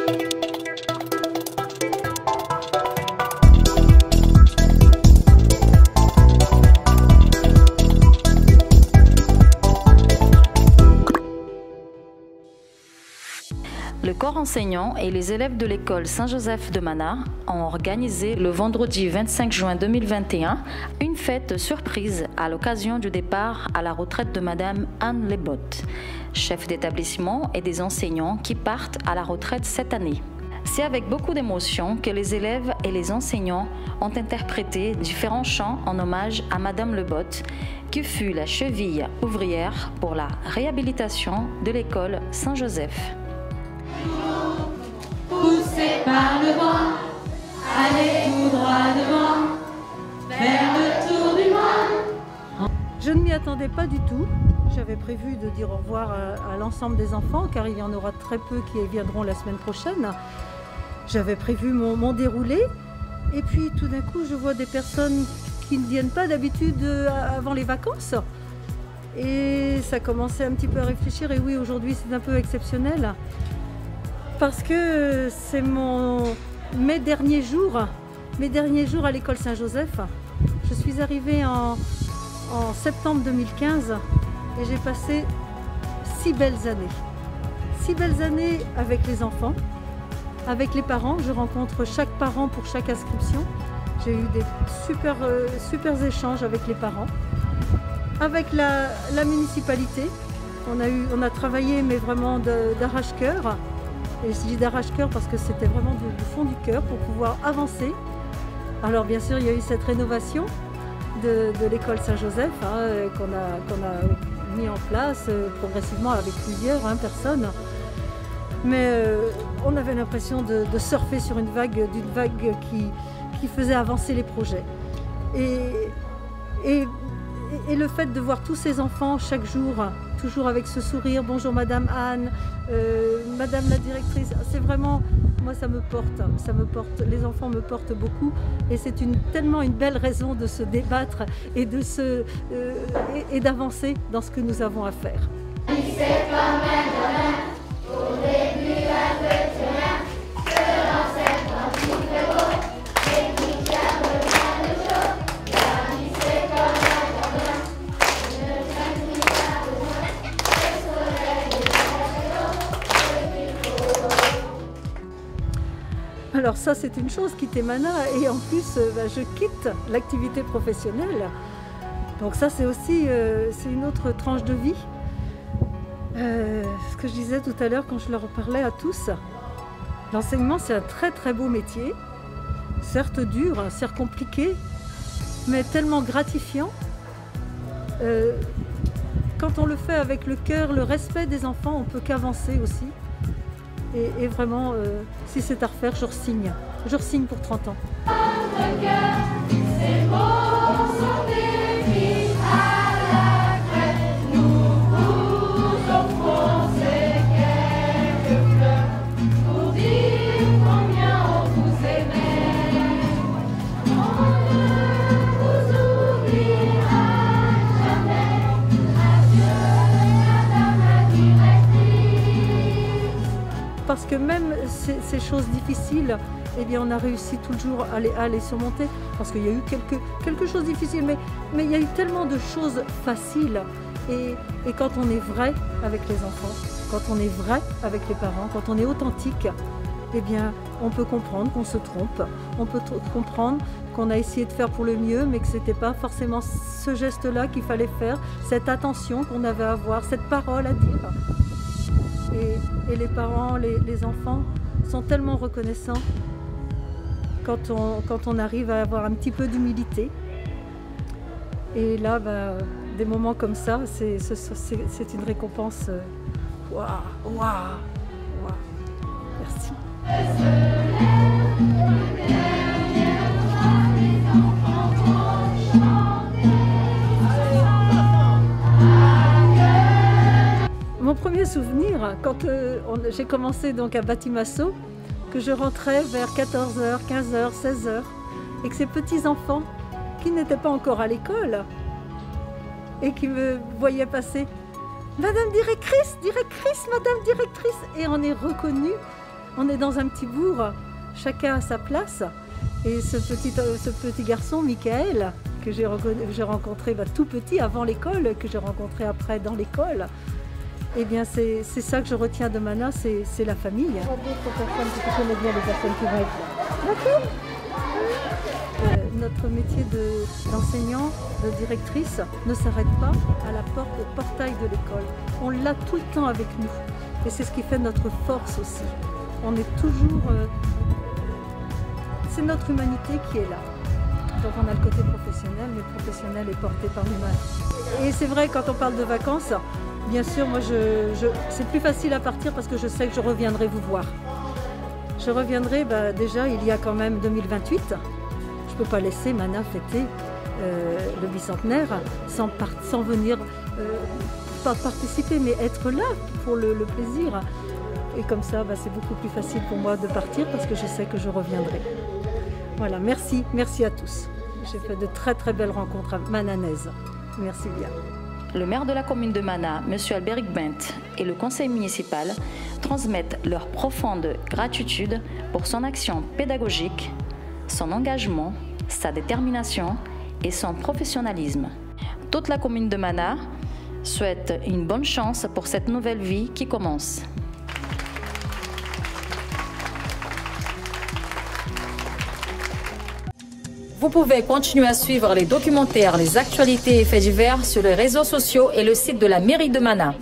Le corps enseignant et les élèves de l'école Saint-Joseph de Mana ont organisé le vendredi 25 juin 2021 une fête surprise à l'occasion du départ à la retraite de Madame Anne Lebotte, chef d'établissement et des enseignants qui partent à la retraite cette année. C'est avec beaucoup d'émotion que les élèves et les enseignants ont interprété différents chants en hommage à Madame Lebotte, qui fut la cheville ouvrière pour la réhabilitation de l'école Saint-Joseph. Poussé par le vent, allez tout droit devant, faire le tour du monde. Je ne m'y attendais pas du tout. J'avais prévu de dire au revoir à l'ensemble des enfants, car il y en aura très peu qui viendront la semaine prochaine. J'avais prévu mon déroulé, et puis tout d'un coup, je vois des personnes qui ne viennent pas d'habitude avant les vacances. Et ça commençait un petit peu à réfléchir, et oui, aujourd'hui c'est un peu exceptionnel. Parce que c'est mes derniers jours à l'école Saint-Joseph. Je suis arrivée en septembre 2015 et j'ai passé 6 belles années. 6 belles années avec les enfants, avec les parents. Je rencontre chaque parent pour chaque inscription. J'ai eu des super échanges avec les parents. Avec la municipalité, on a travaillé mais vraiment d'arrache-cœur. Et je dis d'arrache-cœur parce que c'était vraiment du fond du cœur pour pouvoir avancer. Alors bien sûr, il y a eu cette rénovation de l'école Saint-Joseph qu'on a mis en place progressivement avec plusieurs personnes. Mais on avait l'impression de surfer sur d'une vague qui faisait avancer les projets. Et le fait de voir tous ces enfants chaque jour, toujours avec ce sourire, bonjour Madame Anne, Madame la directrice, c'est vraiment, moi ça me porte, les enfants me portent beaucoup et c'est tellement une belle raison de se débattre et d'avancer dans ce que nous avons à faire. Alors ça c'est une chose, quitter Mana, et en plus je quitte l'activité professionnelle. Donc ça c'est aussi c'est une autre tranche de vie. Ce que je disais tout à l'heure quand je leur parlais à tous, l'enseignement c'est un très beau métier, certes dur, certes compliqué, mais tellement gratifiant. Quand on le fait avec le cœur, le respect des enfants, on peut qu'avancer aussi. Et vraiment, si c'est à refaire, je re-signe. Je re-signe pour 30 ans. Parce que même ces choses difficiles, eh bien, on a réussi toujours à les surmonter. Parce qu'il y a eu quelque chose de difficile, mais il y a eu tellement de choses faciles. Et quand on est vrai avec les enfants, quand on est vrai avec les parents, quand on est authentique, eh bien, on peut comprendre qu'on se trompe. On peut comprendre qu'on a essayé de faire pour le mieux, mais que ce n'était pas forcément ce geste-là qu'il fallait faire, cette attention qu'on avait à avoir, cette parole à dire. Et les parents, les enfants sont tellement reconnaissants quand on arrive à avoir un petit peu d'humilité. Et là, des moments comme ça, c'est une récompense. Waouh. Merci. Mon premier souvenir, quand j'ai commencé donc à Batimasso, que je rentrais vers 14h, 15h, 16h, et que ces petits-enfants qui n'étaient pas encore à l'école et qui me voyaient passer « Madame directrice, Madame directrice !» Et on est reconnu On est dans un petit bourg, chacun à sa place. Et ce petit garçon, Michael, que j'ai rencontré tout petit avant l'école, que j'ai rencontré après dans l'école, eh bien c'est ça que je retiens de Mana, c'est la famille. D'autres personnes qui connaissent bien les personnes qui vont être là. D'accord. Notre métier d'enseignant, de directrice ne s'arrête pas à la porte, au portail de l'école. On l'a tout le temps avec nous. Et c'est ce qui fait notre force aussi. On est toujours... c'est notre humanité qui est là. Donc on a le côté professionnel, mais le professionnel est porté par l'humain. Et c'est vrai, quand on parle de vacances, bien sûr, moi c'est plus facile à partir parce que je sais que je reviendrai vous voir. Je reviendrai, déjà il y a quand même 2028. Je ne peux pas laisser Mana fêter le bicentenaire sans venir, pas participer, mais être là pour le plaisir. Et comme ça, c'est beaucoup plus facile pour moi de partir parce que je sais que je reviendrai. Voilà, merci à tous. J'ai fait de très très belles rencontres mananaises. Merci bien. Le maire de la commune de Mana, M. Albéric Bent, et le conseil municipal transmettent leur profonde gratitude pour son action pédagogique, son engagement, sa détermination et son professionnalisme. Toute la commune de Mana souhaite une bonne chance pour cette nouvelle vie qui commence. Vous pouvez continuer à suivre les documentaires, les actualités et faits divers sur les réseaux sociaux et le site de la mairie de Mana.